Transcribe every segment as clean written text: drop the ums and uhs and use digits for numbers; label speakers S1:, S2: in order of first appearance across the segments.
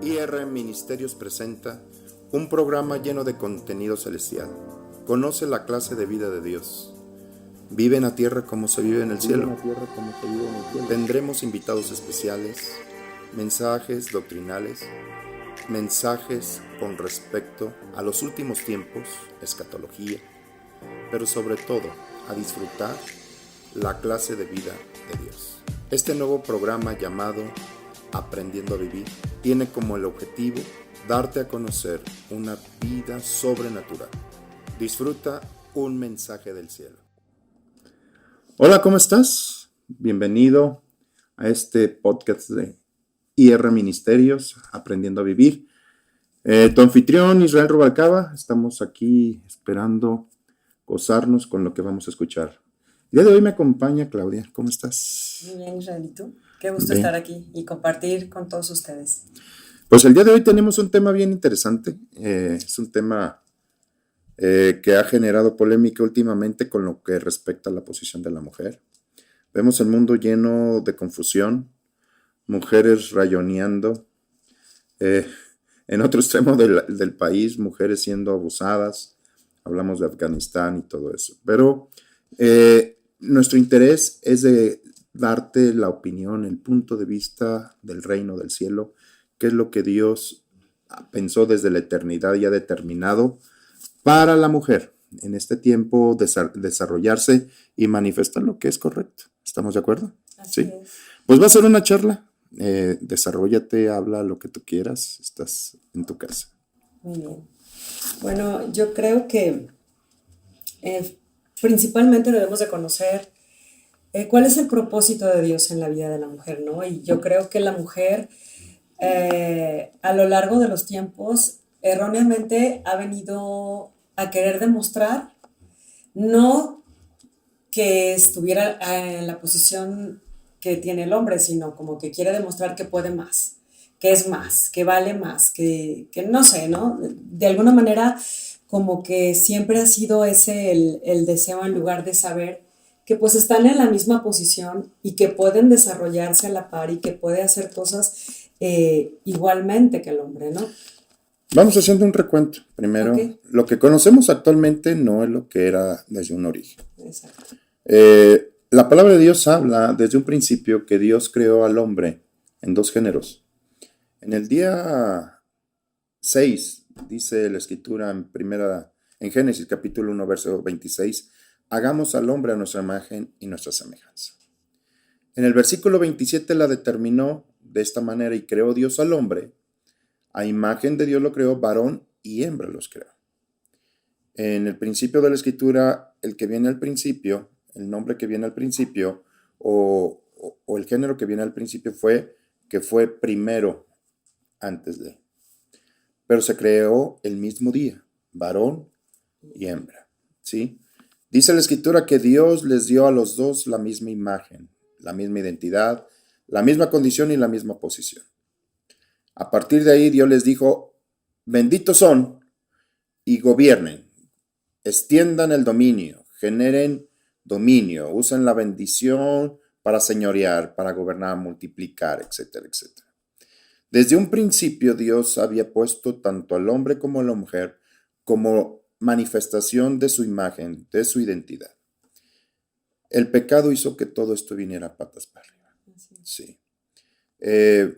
S1: IR Ministerios presenta un programa lleno de contenido celestial. Conoce la clase de vida de Dios. Vive en la tierra como se vive en el cielo. Tendremos invitados especiales, mensajes doctrinales, mensajes con respecto a los últimos tiempos, escatología, pero sobre todo a disfrutar la clase de vida de Dios. Este nuevo programa llamado Aprendiendo a Vivir tiene como el objetivo darte a conocer una vida sobrenatural. Disfruta un mensaje del cielo. Hola, ¿cómo estás? Bienvenido a este podcast de IR Ministerios, Aprendiendo a Vivir. Tu anfitrión Israel Rubalcaba, estamos aquí esperando gozarnos con lo que vamos a escuchar. El día de hoy me acompaña Claudia. ¿Cómo estás?
S2: Muy bien, Israel. ¿Y tú? Qué gusto estar aquí y compartir con todos ustedes.
S1: Pues el día de hoy tenemos un tema bien interesante. Es un tema que ha generado polémica últimamente con lo que respecta a la posición de la mujer. Vemos el mundo lleno de confusión, mujeres rayoneando, en otro extremo del país, mujeres siendo abusadas. Hablamos de Afganistán y todo eso. Pero nuestro interés es de darte la opinión, el punto de vista del reino del cielo, qué es lo que Dios pensó desde la eternidad y ha determinado para la mujer en este tiempo desarrollarse y manifestar lo que es correcto. ¿Estamos de acuerdo?
S2: Así es.
S1: Pues va a ser una charla. Desarróllate, habla lo que tú quieras. Estás en tu casa.
S2: Muy bien. Bueno, yo creo que principalmente debemos de conocer cuál es el propósito de Dios en la vida de la mujer, ¿no? Y yo creo que la mujer a lo largo de los tiempos erróneamente ha venido a querer demostrar no que estuviera en la posición que tiene el hombre, sino como que quiere demostrar que puede más, que es más, que vale más, que no sé, ¿no? De alguna manera como que siempre ha sido ese el deseo, en lugar de saber que pues están en la misma posición y que pueden desarrollarse a la par y que puede hacer cosas igualmente que el hombre, ¿no?
S1: Vamos haciendo un recuento. Primero,
S2: Okay.
S1: Lo que conocemos actualmente no es lo que era desde un origen.
S2: Exacto.
S1: La palabra de Dios habla desde un principio que Dios creó al hombre en dos géneros. En el día 6, dice la escritura en Génesis capítulo 1, verso 26, hagamos al hombre a nuestra imagen y nuestra semejanza. En el versículo 27 la determinó de esta manera y creó Dios al hombre. A imagen de Dios lo creó, varón y hembra los creó. En el principio de la escritura, el que viene al principio, el nombre que viene al principio, o el género que viene al principio fue primero antes de. Pero se creó el mismo día, varón y hembra, ¿sí? Dice la escritura que Dios les dio a los dos la misma imagen, la misma identidad, la misma condición y la misma posición. A partir de ahí Dios les dijo, benditos son y gobiernen, extiendan el dominio, generen dominio, usen la bendición para señorear, para gobernar, multiplicar, etcétera, etcétera. Desde un principio Dios había puesto tanto al hombre como a la mujer como manifestación de su imagen, de su identidad. El pecado hizo que todo esto viniera patas para arriba. Sí.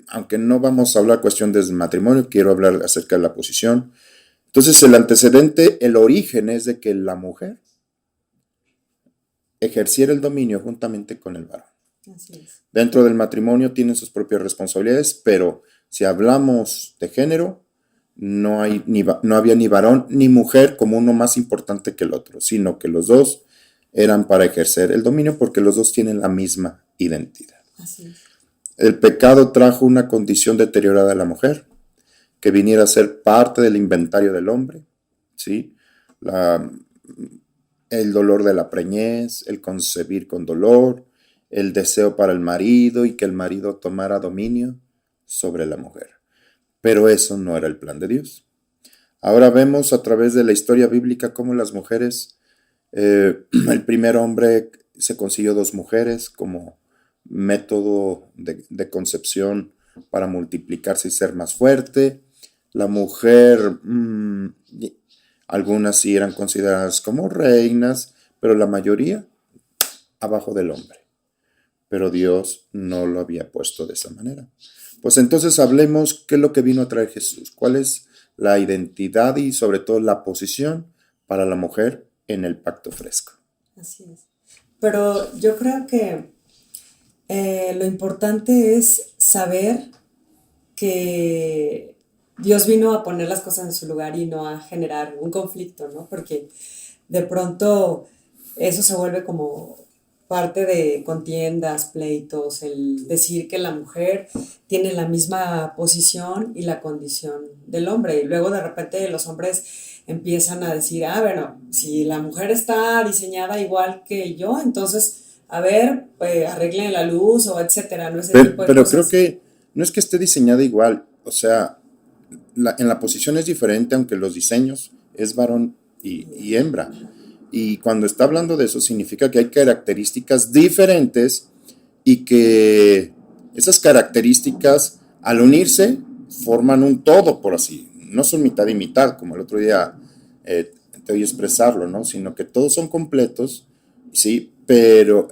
S1: Aunque no vamos a hablar cuestión del matrimonio, quiero hablar acerca de la posición. Entonces el antecedente, el origen es de que la mujer ejerciera el dominio juntamente con el varón.
S2: Así es.
S1: Dentro del matrimonio tienen sus propias responsabilidades, pero si hablamos de género, no había ni varón ni mujer como uno más importante que el otro, sino que los dos eran para ejercer el dominio porque los dos tienen la misma identidad.
S2: Así es.
S1: El pecado trajo una condición deteriorada a la mujer, que viniera a ser parte del inventario del hombre, ¿sí? El dolor de la preñez, el concebir con dolor, el deseo para el marido y que el marido tomara dominio sobre la mujer. Pero eso no era el plan de Dios. Ahora vemos a través de la historia bíblica cómo las mujeres, el primer hombre se consiguió dos mujeres como método de concepción para multiplicarse y ser más fuerte. La mujer, algunas sí eran consideradas como reinas, pero la mayoría abajo del hombre. Pero Dios no lo había puesto de esa manera. Pues entonces hablemos qué es lo que vino a traer Jesús, cuál es la identidad y sobre todo la posición para la mujer en el pacto fresco.
S2: Así es. Pero yo creo que lo importante es saber que Dios vino a poner las cosas en su lugar y no a generar un conflicto, ¿no? Porque de pronto eso se vuelve como parte de contiendas, pleitos, el decir que la mujer tiene la misma posición y la condición del hombre. Y luego de repente los hombres empiezan a decir, bueno, si la mujer está diseñada igual que yo, entonces, a ver, pues arreglen la luz o etcétera, ¿no? Ese tipo de
S1: Pero creo
S2: cosas.
S1: que no es que esté diseñada igual, o sea, en la posición es diferente, aunque los diseños es varón y hembra. Y cuando está hablando de eso, significa que hay características diferentes y que esas características, al unirse, forman un todo, por así. No son mitad y mitad, como el otro día te oí expresarlo, ¿no? Sino que todos son completos, ¿sí? Pero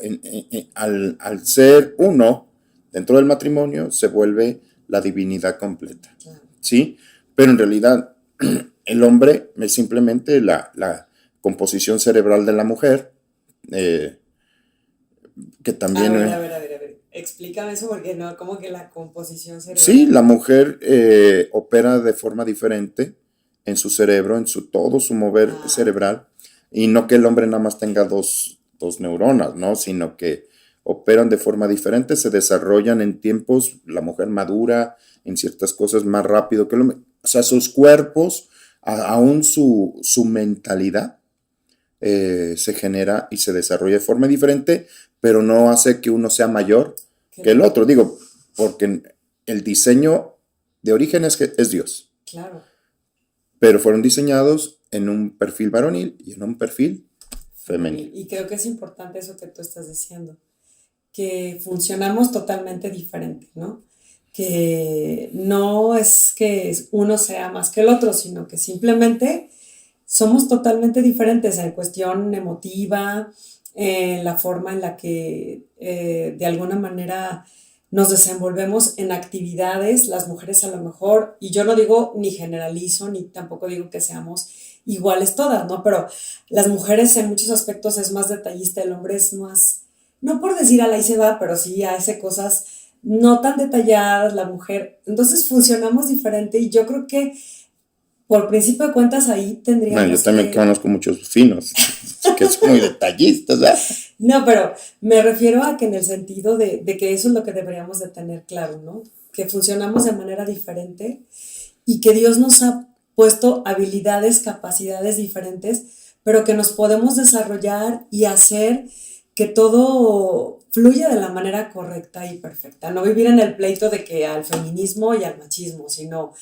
S1: al ser uno dentro del matrimonio, se vuelve la divinidad completa, ¿sí? Pero en realidad, el hombre es simplemente la composición cerebral de la mujer, eh, que
S2: A
S1: también...
S2: ver, a ver, a ver, a ver. Explícame eso porque no, como que la composición
S1: Sí,
S2: cerebral.
S1: la mujer opera de forma diferente en su cerebro, en todo su mover
S2: Ok.
S1: cerebral, y no que el hombre nada más tenga dos neuronas, ¿no? Sino que operan de forma diferente, se desarrollan en tiempos, la mujer madura en ciertas cosas más rápido que el hombre. O sea, sus cuerpos, aún su mentalidad, se genera y se desarrolla de forma diferente, pero no hace que uno sea mayor
S2: Que
S1: que
S2: el
S1: el
S2: otro.
S1: otro. Digo, porque el diseño de origen es Dios,
S2: Claro.
S1: pero fueron diseñados en un perfil varonil y en un perfil
S2: Femenil.
S1: femenil.
S2: Y creo que es importante eso que tú estás diciendo, que funcionamos totalmente diferente, ¿no? Que no es que uno sea más que el otro, sino que simplemente somos totalmente diferentes en cuestión emotiva, en la forma en la que de alguna manera nos desenvolvemos en actividades, las mujeres a lo mejor, y yo no digo ni generalizo, ni tampoco digo que seamos iguales todas, ¿no? Pero las mujeres en muchos aspectos es más detallista, el hombre es más, no por decir a la ahí se va, pero sí hace cosas no tan detalladas, la mujer. Entonces funcionamos diferente y yo creo que por principio de cuentas ahí
S1: Bueno, yo
S2: tendríamos
S1: también
S2: que...
S1: conozco muchos finos que son muy detallistas, ¿verdad?
S2: No, pero me refiero a que en el sentido de que eso es lo que deberíamos de tener claro, ¿no? Que funcionamos de manera diferente y que Dios nos ha puesto habilidades, capacidades diferentes, pero que nos podemos desarrollar y hacer que todo fluya de la manera correcta y perfecta. No vivir en el pleito de que al feminismo y al machismo, sino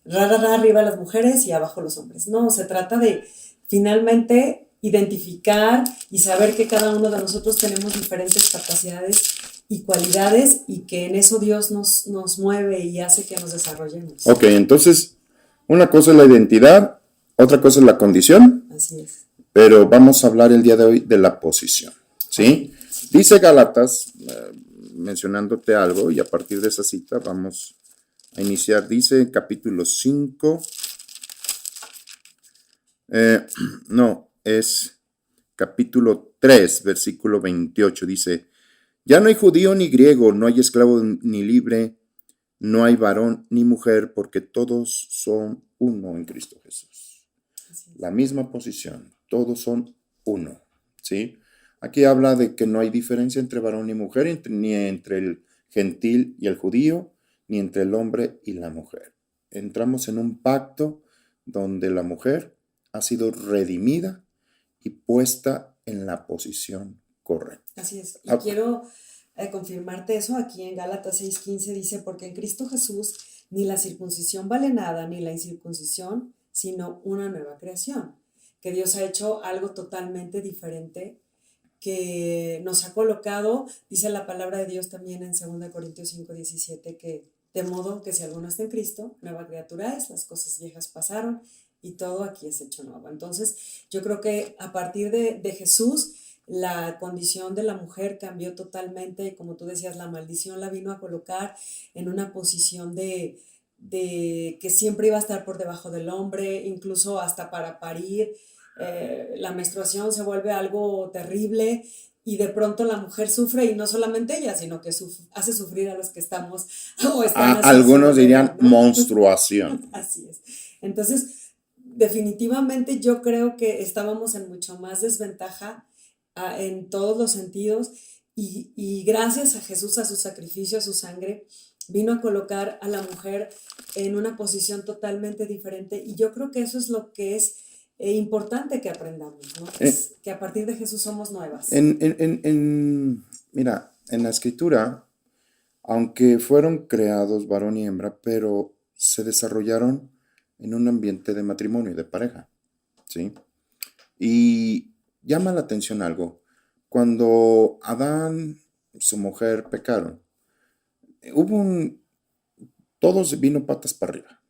S2: arriba las mujeres y abajo los hombres. No, se trata de finalmente identificar y saber que cada uno de nosotros tenemos diferentes capacidades y cualidades y que en eso Dios nos mueve y hace que nos desarrollemos.
S1: Ok, entonces, una cosa es la identidad, otra cosa es la condición,
S2: Así es.
S1: pero vamos a hablar el día de hoy de la posición,
S2: Ok.
S1: ¿sí? Dice Gálatas, mencionándote algo, y a partir de esa cita vamos a iniciar. Dice capítulo 5, no, es capítulo 3, versículo 28. Dice, ya no hay judío ni griego, no hay esclavo ni libre, no hay varón ni mujer, porque todos son uno en Cristo Jesús.
S2: Así es.
S1: La misma posición, todos son uno, ¿sí? Aquí habla de que no hay diferencia entre varón y mujer, ni entre el gentil y el judío, ni entre el hombre y la mujer. Entramos en un pacto donde la mujer ha sido redimida y puesta en la posición correcta.
S2: Así es. Y
S1: Ah,
S2: quiero confirmarte eso aquí en Gálatas 6:15 dice, porque en Cristo Jesús ni la circuncisión vale nada, ni la incircuncisión, sino una nueva creación. Que Dios ha hecho algo totalmente diferente, que nos ha colocado, dice la palabra de Dios también en 2 Corintios 5:17, que De modo que si alguno está en Cristo, nueva criatura es, las cosas viejas pasaron y todo aquí es hecho nuevo. Entonces, yo creo que a partir de Jesús, la condición de la mujer cambió totalmente, como tú decías, la maldición la vino a colocar en una posición de que siempre iba a estar por debajo del hombre, incluso hasta para parir. La menstruación se vuelve algo terrible y de pronto la mujer sufre y no solamente ella, sino que hace sufrir a los que estamos o están a su
S1: Algunos
S2: alrededor,
S1: dirían
S2: ¿no?
S1: monstruación.
S2: Así es. Entonces, definitivamente yo creo que estábamos en mucho más desventaja en todos los sentidos y gracias a Jesús, a su sacrificio, a su sangre, vino a colocar a la mujer en una posición totalmente diferente y yo creo que eso es lo que es importante que aprendamos, ¿no?
S1: Eh,
S2: Que a partir de Jesús somos nuevas.
S1: Mira, en la escritura, aunque fueron creados varón y hembra, pero se desarrollaron en un ambiente de matrimonio y de pareja, ¿sí? Y llama la atención algo. Cuando Adán y su mujer pecaron, hubo un... Todos vino patas para arriba.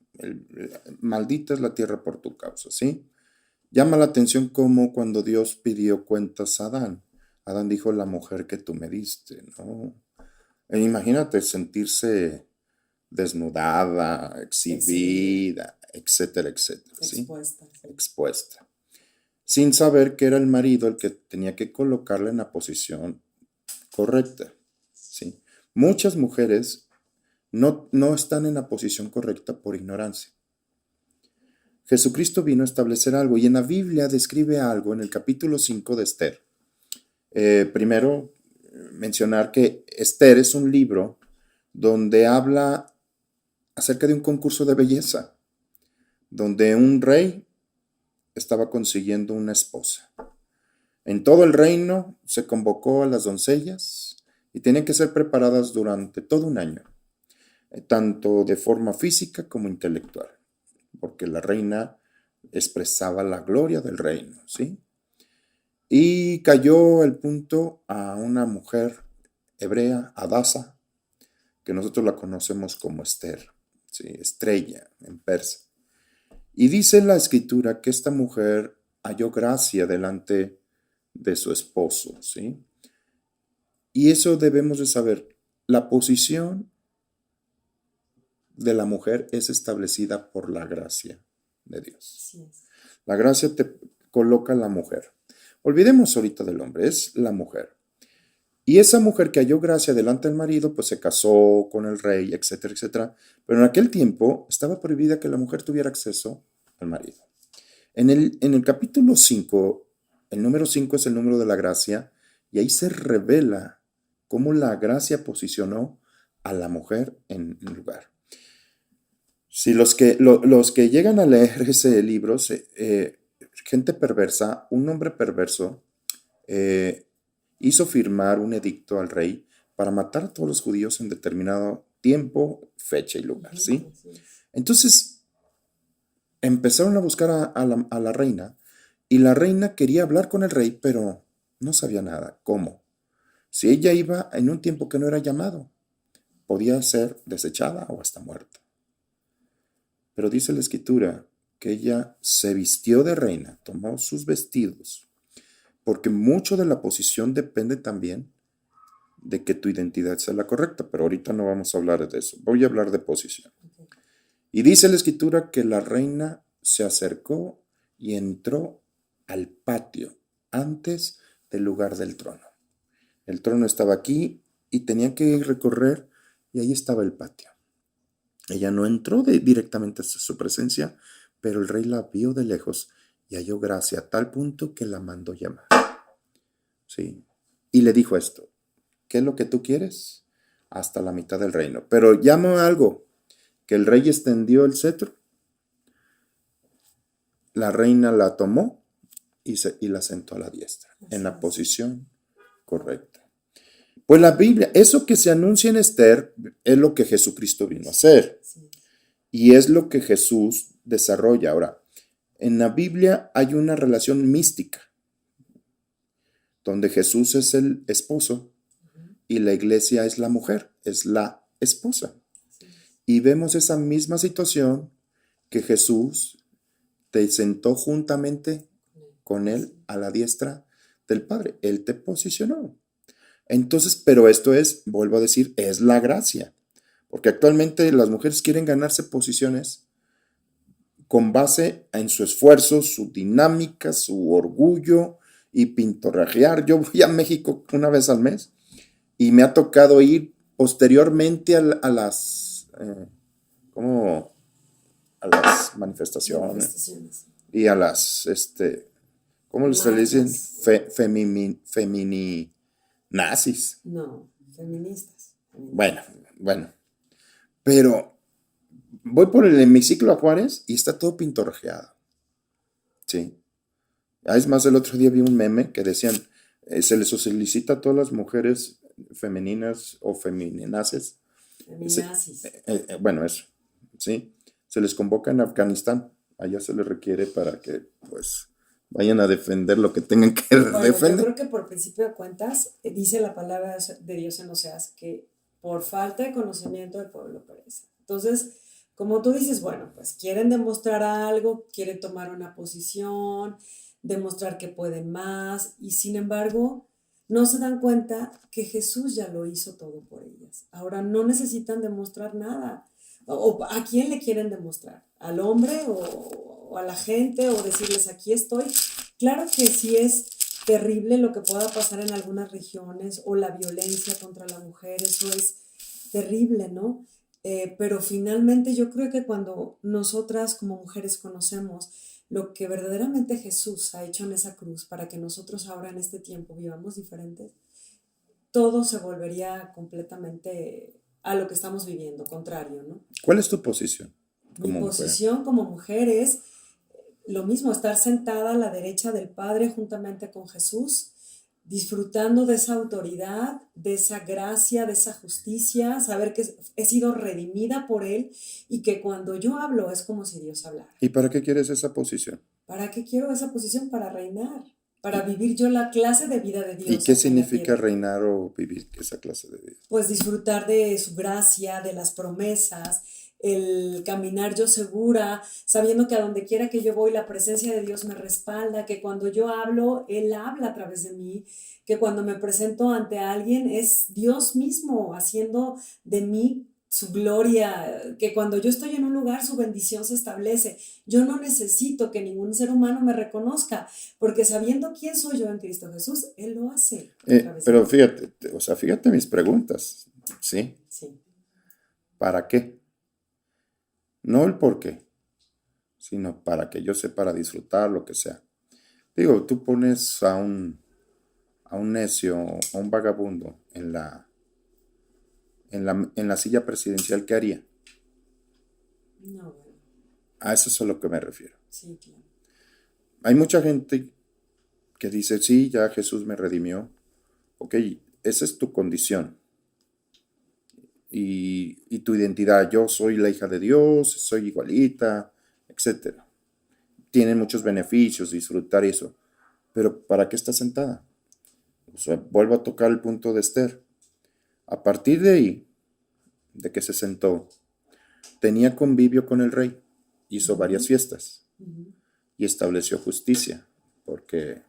S1: Maldita es la tierra por tu causa, ¿sí? Llama la atención como cuando Dios pidió cuentas a Adán. Adán dijo, la mujer que tú me diste, ¿no? Imagínate sentirse desnudada,
S2: Exhibida,
S1: exhibida, etcétera, etcétera, ¿sí?
S2: expuesta. Sí.
S1: Expuesta. Sin saber que era el marido el que tenía que colocarla en la posición correcta, ¿sí? Muchas mujeres no están en la posición correcta por ignorancia. Jesucristo vino a establecer algo y en la Biblia describe algo en el capítulo 5 de Esther. Primero, mencionar que Esther es un libro donde habla acerca de un concurso de belleza, donde un rey estaba consiguiendo una esposa. En todo el reino se convocó a las doncellas y tenían que ser preparadas durante todo un año, tanto de forma física como intelectual, porque la reina expresaba la gloria del reino, ¿sí? Y cayó el punto a una mujer hebrea, Adasa, que nosotros la conocemos como Esther, ¿sí? Estrella en persa. Y dice la escritura que esta mujer halló gracia delante de su esposo, ¿sí? Y eso debemos de saber. La posición de la mujer es establecida por la gracia de Dios.
S2: Así es.
S1: La gracia te coloca a la mujer. Olvidemos ahorita del hombre, es la mujer. Y esa mujer que halló gracia delante del marido, pues se casó con el rey, etcétera, etcétera. Pero en aquel tiempo estaba prohibida que la mujer tuviera acceso al marido. En el capítulo 5, el número 5 es el número de la gracia, y ahí se revela cómo la gracia posicionó a la mujer en lugar. Si los que llegan a leer ese libro, gente perversa, un hombre perverso, hizo firmar un edicto al rey para matar a todos los judíos en determinado tiempo, fecha y lugar, ¿sí?
S2: Así es.
S1: Entonces empezaron a buscar a la reina y la reina quería hablar con el rey, pero no sabía nada. ¿Cómo? Si ella iba en un tiempo que no era llamado, podía ser desechada o hasta muerta. Pero dice la escritura que ella se vistió de reina, tomó sus vestidos, porque mucho de la posición depende también de que tu identidad sea la correcta, pero ahorita no vamos a hablar de eso, voy a hablar de posición.
S2: Okay.
S1: Y dice la escritura que la reina se acercó y entró al patio antes del lugar del trono. El trono estaba aquí y tenían que recorrer y ahí estaba el patio. Ella no entró directamente hasta su presencia, pero el rey la vio de lejos y halló gracia a tal punto que la mandó llamar. ¿Sí? Y le dijo esto, ¿qué es lo que tú quieres? Hasta la mitad del reino. Pero llama algo, que el rey extendió el cetro, la reina la tomó y la sentó a la diestra, en la posición correcta. Pues la Biblia, eso que se anuncia en Esther, es lo que Jesucristo vino a hacer.
S2: Sí.
S1: Y es lo que Jesús desarrolla. Ahora, en la Biblia hay una relación mística, donde Jesús es el esposo y la iglesia es la mujer, es la esposa.
S2: Sí.
S1: Y vemos esa misma situación que Jesús te sentó juntamente con él a la diestra del Padre. Él te posicionó. Entonces, pero esto es, vuelvo a decir, es la gracia. Porque actualmente las mujeres quieren ganarse posiciones con base en su esfuerzo, su dinámica, su orgullo y pintorrajear. Yo voy a México una vez al mes y me ha tocado ir posteriormente a las, como a las manifestaciones
S2: Manifestaciones,
S1: y a las, ¿cómo se le dicen?
S2: marchas,
S1: Feminazis.
S2: no, feministas.
S1: Bueno, bueno, pero voy por el hemiciclo a Juárez y está todo pintorreado, ¿sí? Es más, el otro día vi un meme que decían, se les solicita a todas las mujeres femeninas o feminaces,
S2: Feminazis.
S1: bueno, eso, ¿sí? Se les convoca en Afganistán, allá se les requiere para que, pues, vayan a defender lo que tengan que
S2: Bueno, yo
S1: defender.
S2: creo que por principio de cuentas, dice la palabra de Dios en Oseas que por falta de conocimiento el pueblo perece. Entonces, como tú dices, bueno, pues quieren demostrar algo, quieren tomar una posición, demostrar que pueden más, y sin embargo, no se dan cuenta que Jesús ya lo hizo todo por ellas. Ahora no necesitan demostrar nada. O ¿a quién le quieren demostrar? ¿Al hombre o a la gente? ¿O decirles aquí estoy? Claro que sí es terrible lo que pueda pasar en algunas regiones o la violencia contra la mujer, eso es terrible, ¿no? Pero finalmente yo creo que cuando nosotras como mujeres conocemos lo que verdaderamente Jesús ha hecho en esa cruz para que nosotros ahora en este tiempo vivamos diferentes, todo se volvería completamente a lo que estamos viviendo, contrario, ¿no?
S1: ¿Cuál es tu posición
S2: Mi
S1: como mujer?
S2: posición como mujer es lo mismo, estar sentada a la derecha del Padre juntamente con Jesús, disfrutando de esa autoridad, de esa gracia, de esa justicia, saber que he sido redimida por Él y que cuando yo hablo es como si Dios hablara.
S1: ¿Y para qué quieres esa posición?
S2: ¿Para qué quiero esa posición? Para reinar, para
S1: ¿Y,
S2: vivir yo la clase de vida de
S1: y
S2: Dios
S1: qué
S2: aquí en la
S1: significa
S2: tierra.
S1: reinar o vivir esa clase de vida?
S2: Pues disfrutar de su gracia, de las promesas, el caminar yo segura, sabiendo que a donde quiera que yo voy, la presencia de Dios me respalda, que cuando yo hablo, Él habla a través de mí, que cuando me presento ante alguien es Dios mismo haciendo de mí su gloria, que cuando yo estoy en un lugar su bendición se establece. Yo no necesito que ningún ser humano me reconozca, porque sabiendo quién soy yo en Cristo Jesús, Él lo hace a través de
S1: Pero
S2: mí.
S1: fíjate, o sea, fíjate mis preguntas, ¿sí?
S2: Sí.
S1: ¿Para qué? No el por qué, sino para que yo sé, para disfrutar, lo que sea. Digo, tú pones a un necio, a un vagabundo en la silla presidencial, ¿qué haría?
S2: No, bueno,
S1: A eso es a lo que me refiero.
S2: sí, claro.
S1: Hay mucha gente que dice, sí, ya Jesús me redimió. Ok, esa es tu condición y tu identidad. Yo soy la hija de Dios, soy igualita, etcétera. Tiene muchos beneficios disfrutar eso. Pero ¿para qué está sentada? O sea, vuelvo a tocar el punto de Esther. A partir de ahí, de que se sentó, tenía convivio con el rey, hizo varias
S2: Ujú,
S1: fiestas
S2: ujú.
S1: y estableció justicia, porque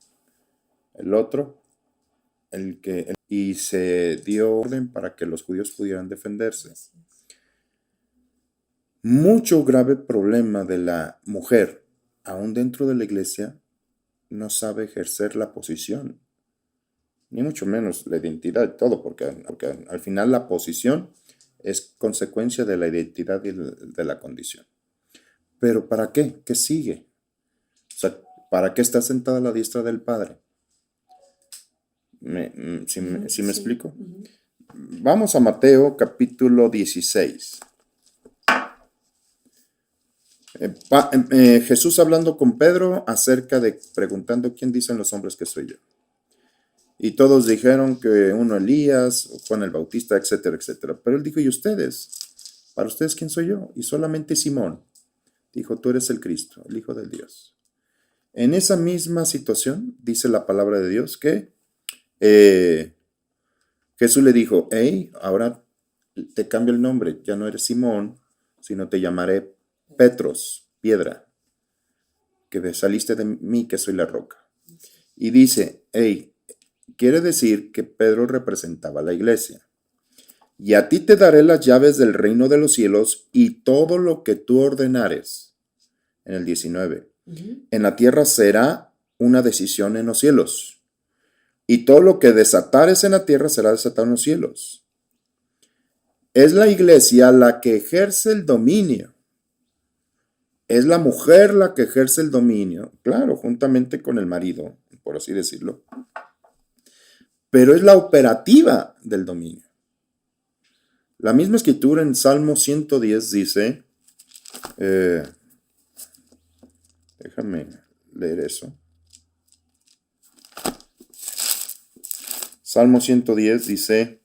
S1: el otro, y se dio orden para que los judíos pudieran defenderse.
S2: Así es.
S1: Mucho grave problema de la mujer, aún dentro de la iglesia, no sabe ejercer la posición, ni mucho menos la identidad y todo, porque al final la posición es consecuencia de la identidad y de la condición. Pero ¿para qué? ¿Qué sigue? O sea, ¿para qué está sentada a la diestra del Padre? ¿Sí me
S2: Sí.
S1: explico? Vamos a Mateo capítulo 16. Jesús hablando con Pedro preguntando quién dicen los hombres que soy yo. Y todos dijeron que uno Elías, Juan el Bautista, etcétera, etcétera. Pero él dijo, ¿y ustedes? ¿Para ustedes quién soy yo? Y solamente Simón dijo, tú eres el Cristo, el Hijo del Dios. En esa misma situación, dice la palabra de Dios, que Jesús le dijo, hey, ahora te cambio el nombre, ya no eres Simón, sino te llamaré Petros, piedra, que saliste de mí, que soy la roca. Y dice, hey, quiere decir que Pedro representaba a la iglesia. Y a ti te daré las llaves del reino de los cielos y todo lo que tú ordenares. En el 19. En la tierra será una decisión en los cielos. Y todo lo que desatares en la tierra será desatado en los cielos. Es la iglesia la que ejerce el dominio. Es la mujer la que ejerce el dominio, claro, juntamente con el marido, por así decirlo. Pero es la operativa del dominio. La misma escritura en Salmo 110 dice, déjame leer eso. Salmo 110 dice,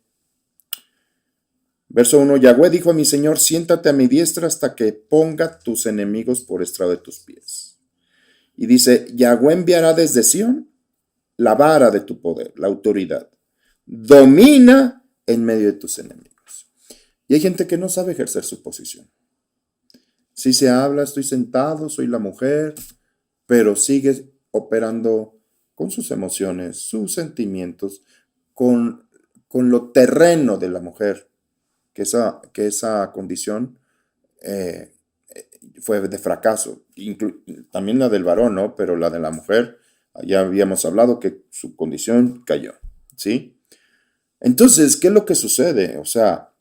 S1: verso 1, Yahweh dijo a mi Señor, siéntate a mi diestra hasta que ponga tus enemigos por estrado de tus pies. Y dice, Yahweh enviará desde Sión la vara de tu poder, la autoridad. Domina en medio de tus enemigos. Y hay gente que no sabe ejercer su posición. Si se habla, estoy sentado, soy la mujer, pero sigue operando con sus emociones, sus sentimientos, con lo terreno de la mujer, que esa condición fue de fracaso. También la del varón, ¿no? Pero la de la mujer, ya habíamos hablado que su condición cayó, ¿sí? Entonces, ¿qué es lo que sucede? O sea,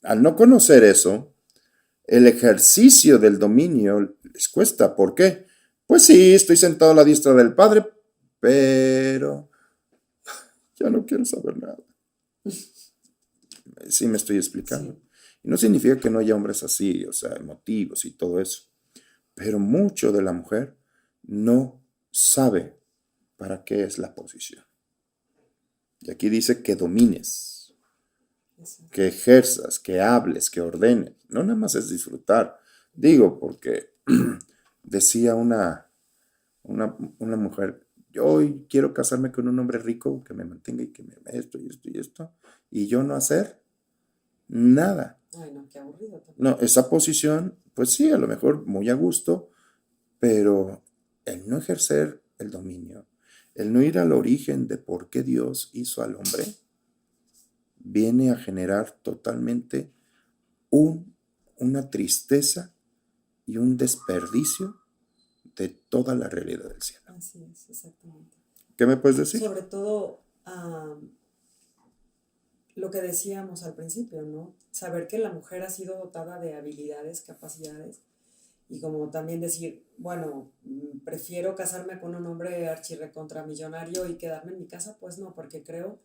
S1: al no conocer eso, el ejercicio del dominio les cuesta. ¿Por qué? Pues sí, estoy sentado a la diestra del Padre, pero ya no quiero saber nada. Sí me estoy explicando. Sí. Y no significa que no haya hombres así, o sea, emotivos y todo eso. Pero mucho de la mujer no sabe para qué es la posición. Y aquí dice que domines, que ejerzas, que hables, que ordenes. No nada más es disfrutar. Digo, porque decía una mujer, yo hoy quiero casarme con un hombre rico que me mantenga y que me esto y esto y esto, y yo no hacer nada.
S2: Ay, no, qué aburrido también.
S1: No, esa posición, pues sí, a lo mejor muy a gusto, pero el no ejercer el dominio, el no ir al origen de por qué Dios hizo al hombre, viene a generar totalmente una tristeza y un desperdicio de toda la realidad del cielo.
S2: Así es, exactamente.
S1: ¿Qué me puedes decir?
S2: Sobre todo lo que decíamos al principio, ¿no? Saber que la mujer ha sido dotada de habilidades, capacidades, y como también decir, bueno, prefiero casarme con un hombre archirrecontramillonario y quedarme en mi casa, pues no, porque creo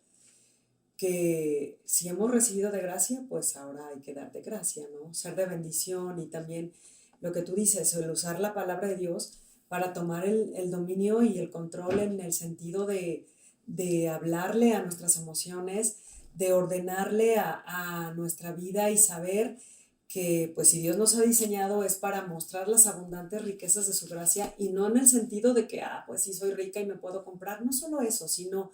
S2: que si hemos recibido de gracia, pues ahora hay que dar de gracia, ¿no? Ser de bendición y también lo que tú dices, el usar la palabra de Dios para tomar el dominio y el control en el sentido de hablarle a nuestras emociones, de ordenarle a nuestra vida y saber que pues si Dios nos ha diseñado es para mostrar las abundantes riquezas de su gracia y no en el sentido de que, pues sí soy rica y me puedo comprar, no solo eso, sino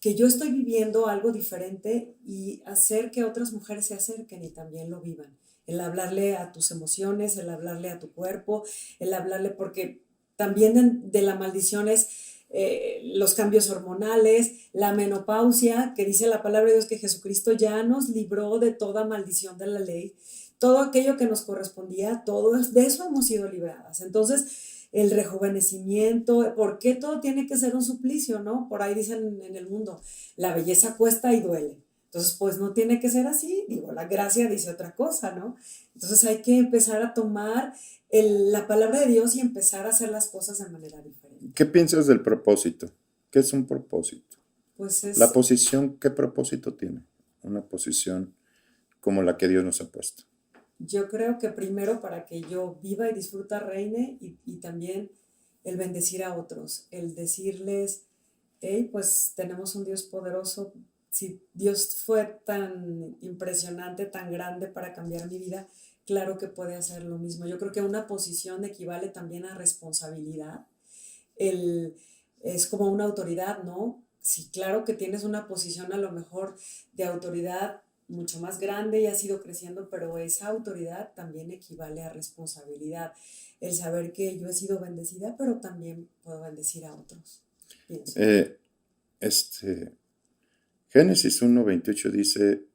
S2: que yo estoy viviendo algo diferente y hacer que otras mujeres se acerquen y también lo vivan. El hablarle a tus emociones, el hablarle a tu cuerpo, el hablarle porque también de la maldición es los cambios hormonales, la menopausia, que dice la palabra de Dios que Jesucristo ya nos libró de toda maldición de la ley, todo aquello que nos correspondía, de eso hemos sido libradas. Entonces, el rejuvenecimiento, ¿por qué todo tiene que ser un suplicio, no? Por ahí dicen en el mundo, la belleza cuesta y duele. Entonces, pues no tiene que ser así, digo, la gracia dice otra cosa, ¿no? Entonces hay que empezar a tomar la palabra de Dios y empezar a hacer las cosas de manera diferente.
S1: ¿Qué piensas del propósito? ¿Qué es un propósito?
S2: Pues es...
S1: La posición, ¿qué propósito tiene? Una posición como la que Dios nos ha puesto.
S2: Yo creo que primero para que yo viva y disfruta, reine, y también el bendecir a otros, el decirles, hey, pues tenemos un Dios poderoso. Si Dios fue tan impresionante, tan grande para cambiar mi vida, claro que puede hacer lo mismo. Yo creo que una posición equivale también a responsabilidad. Es como una autoridad, ¿no? Sí, claro que tienes una posición a lo mejor de autoridad mucho más grande y has ido creciendo, pero esa autoridad también equivale a responsabilidad. El saber que yo he sido bendecida, pero también puedo bendecir a otros, pienso.
S1: Eh, este, Génesis 1:28 dice,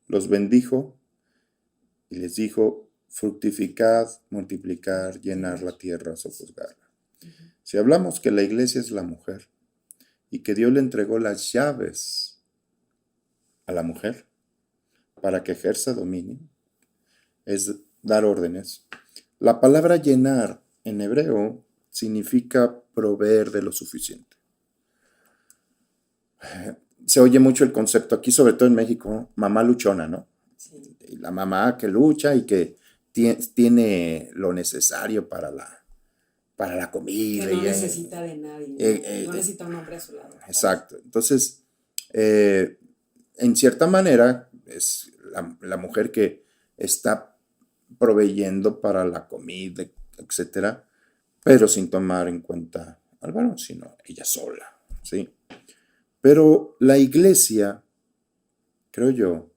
S1: los bendijo y les dijo, fructificad, multiplicar, llenar la tierra, sojuzgarla.
S2: Ujú.
S1: Si hablamos que la iglesia es la mujer y que Dios le entregó las llaves a la mujer para que ejerza dominio, es dar órdenes. La palabra llenar en hebreo significa proveer de lo suficiente. Se oye mucho el concepto aquí, sobre todo en México, mamá luchona, ¿no?
S2: Sí.
S1: Y la mamá que lucha y que tiene lo necesario para la
S2: Que
S1: comida.
S2: no necesita de nadie, no necesita un hombre a su lado.
S1: Exacto. Entonces, en cierta manera, es la mujer que está proveyendo para la comida, etcétera, pero sin tomar en cuenta al varón, sino ella sola, ¿sí? Pero la iglesia, creo yo,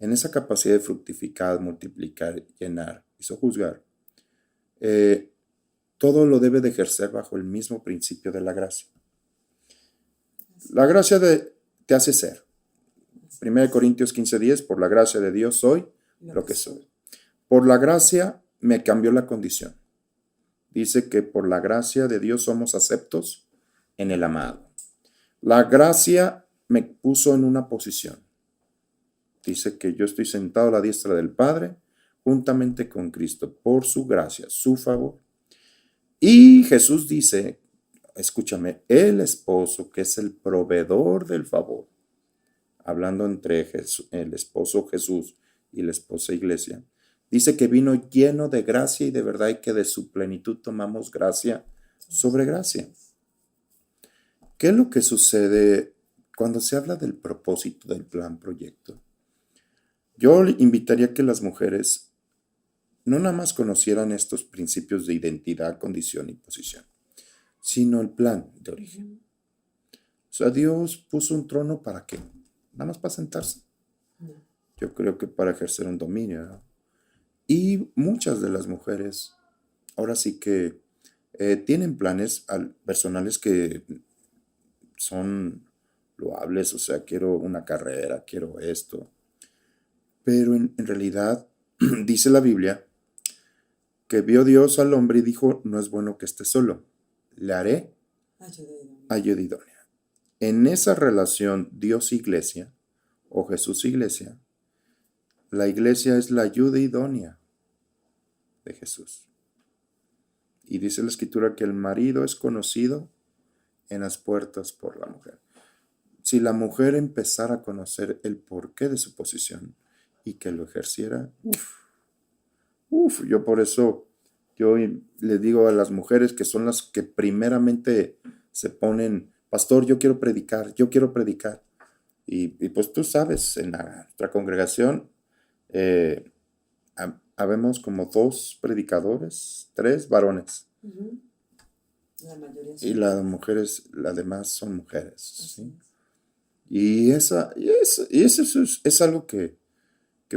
S1: en esa capacidad de fructificar, multiplicar, llenar y sojuzgar, eh, todo lo debe de ejercer bajo el mismo principio de la gracia. La gracia te hace ser. 1 Corintios 15:10, por la gracia de Dios soy lo que soy. Por la gracia me cambió la condición. Dice que por la gracia de Dios somos aceptos en el amado. La gracia me puso en una posición. Dice que yo estoy sentado a la diestra del Padre, juntamente con Cristo, por su gracia, su favor. Y Jesús dice, escúchame, el esposo, que es el proveedor del favor, hablando entre el esposo Jesús y la esposa iglesia, dice que vino lleno de gracia y de verdad y que de su plenitud tomamos gracia sobre gracia. ¿Qué es lo que sucede cuando se habla del propósito del plan proyecto? Yo invitaría a que las mujeres no nada más conocieran estos principios de identidad, condición y posición, sino el plan de origen. O sea, Dios puso un trono ¿para qué? Nada más para sentarse. Yo creo que para ejercer un dominio, ¿no? Y muchas de las mujeres ahora sí que tienen planes personales que son loables, o sea, quiero una carrera, quiero esto. Pero en realidad dice la Biblia que vio Dios al hombre y dijo, no es bueno que esté solo, le haré ayuda idónea. En esa relación Dios-iglesia o Jesús-iglesia, la iglesia es la ayuda idónea de Jesús. Y dice la escritura que el marido es conocido en las puertas por la mujer. Si la mujer empezara a conocer el porqué de su posición y que lo ejerciera, yo por eso, yo le digo a las mujeres que son las que primeramente se ponen, pastor, yo quiero predicar. Y pues tú sabes, en nuestra congregación habemos como 2 predicadores, 3 varones.
S2: Uh-huh. La mayoría
S1: y las mujeres, las demás son mujeres. ¿Sí? Y eso es algo que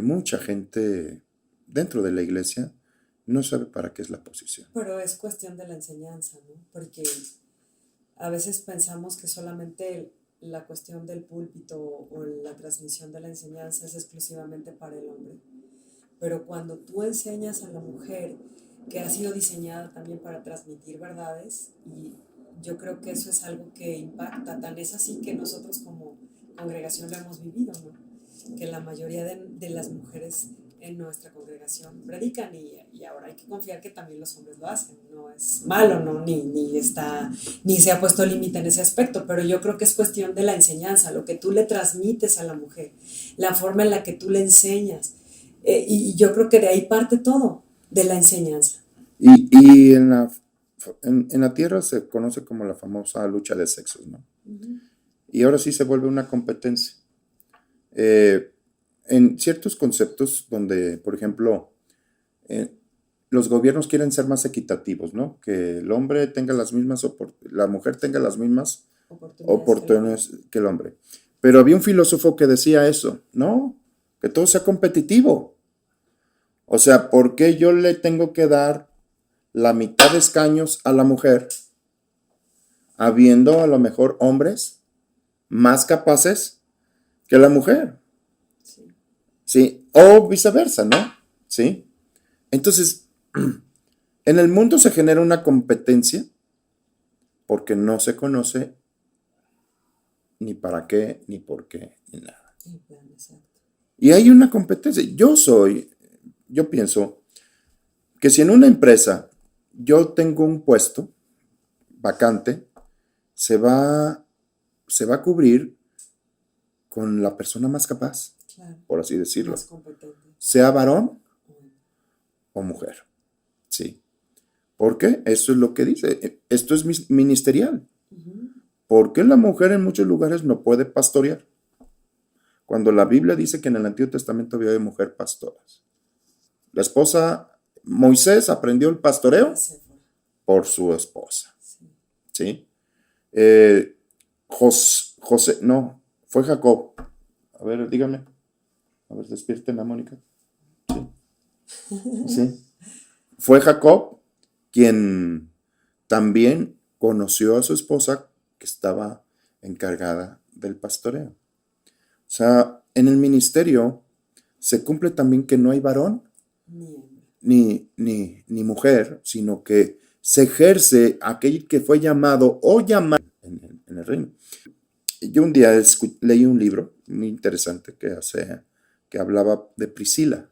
S1: mucha gente dentro de la iglesia no sabe para qué es la posición.
S2: Pero es cuestión de la enseñanza, ¿no? Porque a veces pensamos que solamente la cuestión del púlpito o la transmisión de la enseñanza es exclusivamente para el hombre. Pero cuando tú enseñas a la mujer que ha sido diseñada también para transmitir verdades, y yo creo que eso es algo que impacta, tan es así que nosotros como congregación lo hemos vivido, ¿no? Que la mayoría de las mujeres en nuestra congregación predican y ahora hay que confiar que también los hombres lo hacen, no es malo, ¿no? Ni se ha puesto límite en ese aspecto, pero yo creo que es cuestión de la enseñanza, lo que tú le transmites a la mujer, la forma en la que tú le enseñas, y yo creo que de ahí parte todo, de la enseñanza.
S1: Y en la tierra se conoce como la famosa lucha de sexos, ¿no? Uh-huh. Y ahora sí se vuelve una competencia. En ciertos conceptos donde, por ejemplo, los gobiernos quieren ser más equitativos, ¿no? Que el hombre tenga las mismas, la mujer tenga las mismas oportunidades que el hombre. Pero había un filósofo que decía eso, ¿no? que todo sea competitivo. O sea, ¿por qué yo le tengo que dar la mitad de escaños a la mujer, habiendo a lo mejor hombres más capaces que la mujer?
S2: Sí.
S1: ¿Sí? O viceversa, ¿no? ¿Sí? Entonces, en el mundo se genera una competencia porque no se conoce ni para qué, ni por qué, ni nada.
S2: En plan, exacto.
S1: Y hay una competencia. Yo pienso que si en una empresa yo tengo un puesto vacante, se va, se va a cubrir con la persona más capaz,
S2: Claro.
S1: por así decirlo,
S2: Más competente.
S1: sea varón
S2: Bueno,
S1: o mujer. Sí. ¿Por qué? Eso es lo que dice. Esto es ministerial.
S2: ujú,
S1: ¿Por qué la mujer en muchos lugares no puede pastorear? Cuando la Biblia dice que en el Antiguo Testamento había de mujer pastoras. La esposa, Moisés aprendió el pastoreo
S2: ese fue.
S1: por su esposa.
S2: Sí.
S1: ¿Sí? José, no, fue Jacob. A ver, dígame. A ver, despierten a Mónica. Sí. Sí. Fue Jacob quien también conoció a su esposa que estaba encargada del pastoreo. O sea, en el ministerio se cumple también que no hay varón
S2: Ni hembra.
S1: ni mujer, sino que se ejerce aquel que fue llamado o llamado en el reino. Yo un día leí un libro muy interesante que hablaba de Priscila.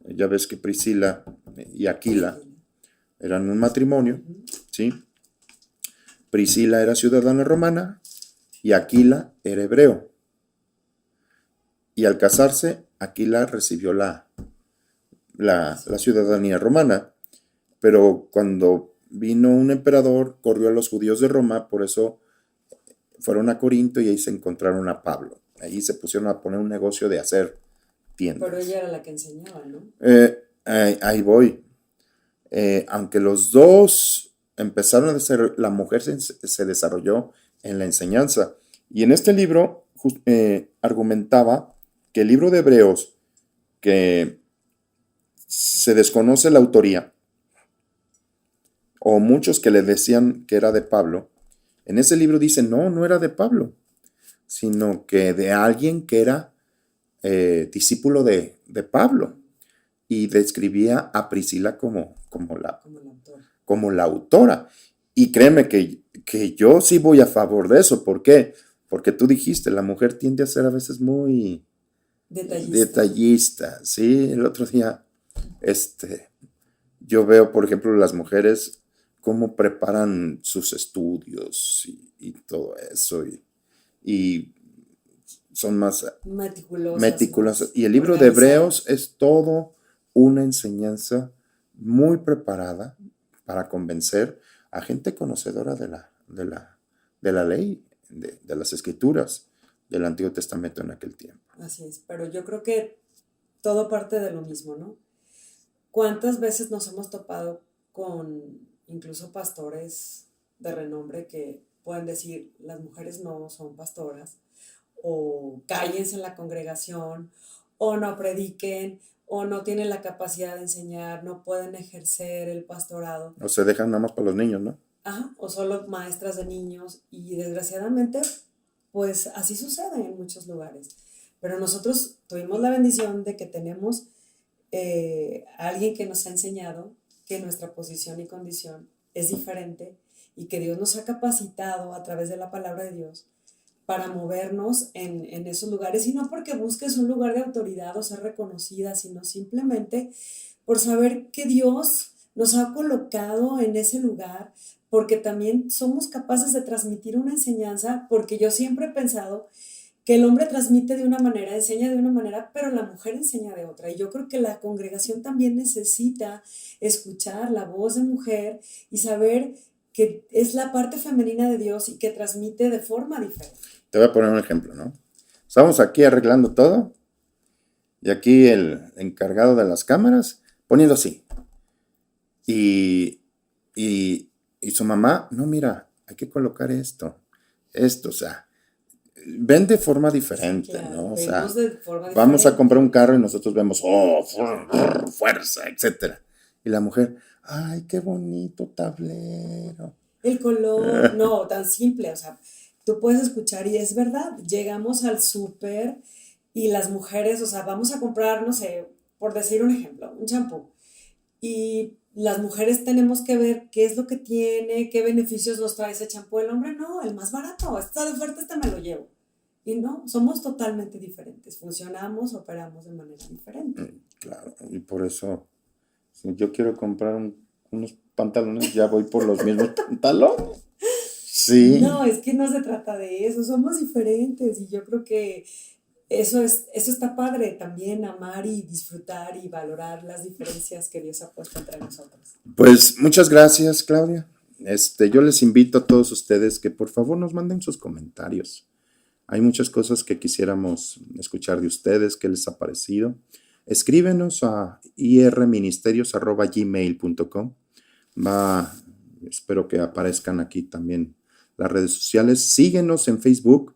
S1: Ya ves que Priscila y Aquila eran un matrimonio,
S2: Ujú.
S1: ¿sí? Priscila era ciudadana romana y Aquila era hebreo. Y al casarse, Aquila recibió la ciudadanía romana, pero cuando vino un emperador, corrió a los judíos de Roma, por eso fueron a Corinto y ahí se encontraron a Pablo. Ahí se pusieron a poner un negocio de hacer
S2: Pero
S1: tiendas.
S2: ella era la que enseñaba, ¿no?
S1: Ahí voy. Aunque los dos empezaron a ser, la mujer se desarrolló en la enseñanza. Y en este libro argumentaba que el libro de Hebreos, que se desconoce la autoría, o muchos que le decían que era de Pablo, en ese libro dice, no, no era de Pablo, sino que de alguien que era discípulo de Pablo y describía a Priscila
S2: Como la autora.
S1: como la autora. Y créeme que yo sí voy a favor de eso. ¿Por qué? Porque tú dijiste, la mujer tiende a ser a veces muy
S2: Detallista.
S1: detallista. Sí, el otro día, yo veo, por ejemplo, las mujeres cómo preparan sus estudios y todo eso. Y son más
S2: Meticulosas,
S1: meticulosas.
S2: más
S1: Y el libro de Hebreos
S2: organizadas.
S1: es todo una enseñanza muy preparada para convencer a gente conocedora de la ley, de las escrituras del Antiguo Testamento en aquel tiempo.
S2: Así es. Pero yo creo que todo parte de lo mismo, ¿no? ¿Cuántas veces nos hemos topado con incluso pastores de renombre que pueden decir las mujeres no son pastoras, o cállense en la congregación, o no prediquen, o no tienen la capacidad de enseñar, no pueden ejercer el pastorado?
S1: O se dejan nada más para los niños, ¿no?
S2: Ajá, o solo maestras de niños, y desgraciadamente pues así sucede en muchos lugares. Pero nosotros tuvimos la bendición de que tenemos alguien que nos ha enseñado que nuestra posición y condición es diferente, y que Dios nos ha capacitado a través de la palabra de Dios para movernos en esos lugares, y no porque busques un lugar de autoridad o ser reconocida, sino simplemente por saber que Dios nos ha colocado en ese lugar, porque también somos capaces de transmitir una enseñanza, porque yo siempre he pensado que el hombre transmite de una manera, enseña de una manera, pero la mujer enseña de otra. Y yo creo que la congregación también necesita escuchar la voz de mujer y saber que es la parte femenina de Dios y que transmite de forma diferente.
S1: Te voy a poner un ejemplo, ¿no? Estamos aquí arreglando todo y aquí el encargado de las cámaras poniendo así. Y, y su mamá, no, mira, hay que colocar esto, o sea, ven de forma diferente,
S2: Claro,
S1: ¿no? O sea,
S2: vemos de forma
S1: vamos a
S2: diferente.
S1: comprar un carro y nosotros vemos, fuerza, etcétera. Y la mujer, ay, qué bonito tablero.
S2: El color, no, tan simple, o sea, tú puedes escuchar y es verdad, llegamos al súper y las mujeres, o sea, vamos a comprar, no sé, por decir un ejemplo, un champú. Y las mujeres tenemos que ver qué es lo que tiene, qué beneficios nos trae ese champú. El hombre no, el más barato, está de oferta, este me lo llevo. Y no, somos totalmente diferentes, funcionamos, operamos de manera diferente.
S1: Claro, y por eso, si yo quiero comprar unos pantalones, ya voy por los mismos pantalones. Sí,
S2: No, es que no se trata de eso, somos diferentes y yo creo que eso está padre también, amar y disfrutar y valorar las diferencias que Dios ha puesto entre nosotros.
S1: pues muchas gracias, Claudia. Yo les invito a todos ustedes que por favor nos manden sus comentarios. Hay muchas cosas que quisiéramos escuchar de ustedes, qué les ha parecido. Escríbenos a irministerios@gmail.com. Espero que aparezcan aquí también las redes sociales. Síguenos en Facebook,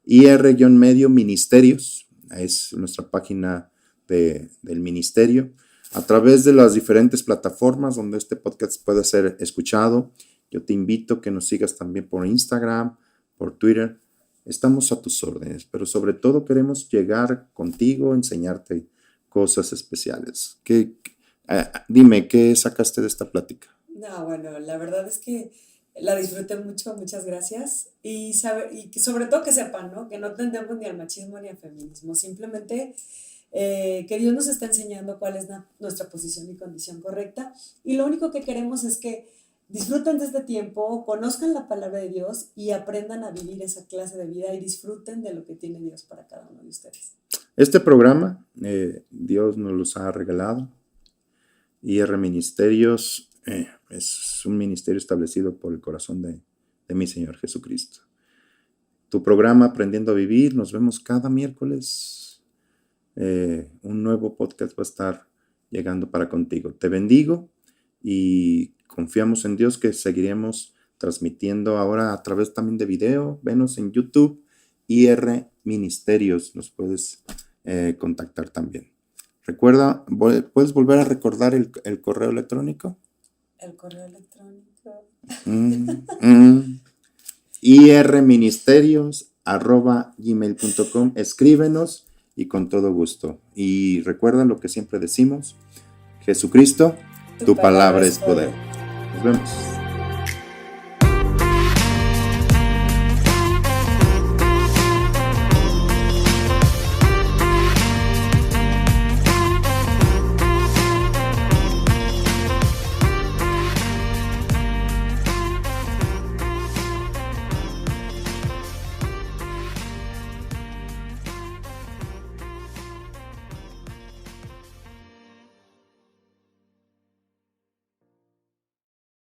S1: IR-Medio Ministerios, es nuestra página del ministerio. A través de las diferentes plataformas donde este podcast puede ser escuchado, yo te invito a que nos sigas también por Instagram, por Twitter. Estamos a tus órdenes, pero sobre todo queremos llegar contigo, enseñarte cosas especiales. Dime, ¿qué sacaste de esta plática?
S2: No, bueno, la verdad es que la disfruté mucho, muchas gracias. Y que sobre todo que sepan, ¿no? Que no tendemos ni al machismo ni al feminismo, simplemente que Dios nos está enseñando cuál es nuestra posición y condición correcta. Y lo único que queremos es que disfruten de este tiempo, conozcan la palabra de Dios y aprendan a vivir esa clase de vida y disfruten de lo que tiene Dios para cada uno de ustedes.
S1: Este programa, Dios nos los ha regalado. IR Ministerios es un ministerio establecido por el corazón de mi Señor Jesucristo. Tu programa Aprendiendo a Vivir, nos vemos cada miércoles. Un nuevo podcast va a estar llegando para contigo. Te bendigo y confiamos en Dios que seguiremos transmitiendo ahora a través también de video. Venos en YouTube, IR Ministerios, nos puedes contactar también. Recuerda, ¿puedes volver a recordar el correo electrónico?
S2: El correo electrónico.
S1: irministerios@gmail.com. Escríbenos y con todo gusto. Y recuerda lo que siempre decimos: Jesucristo, tu palabra es poder. Nos vemos.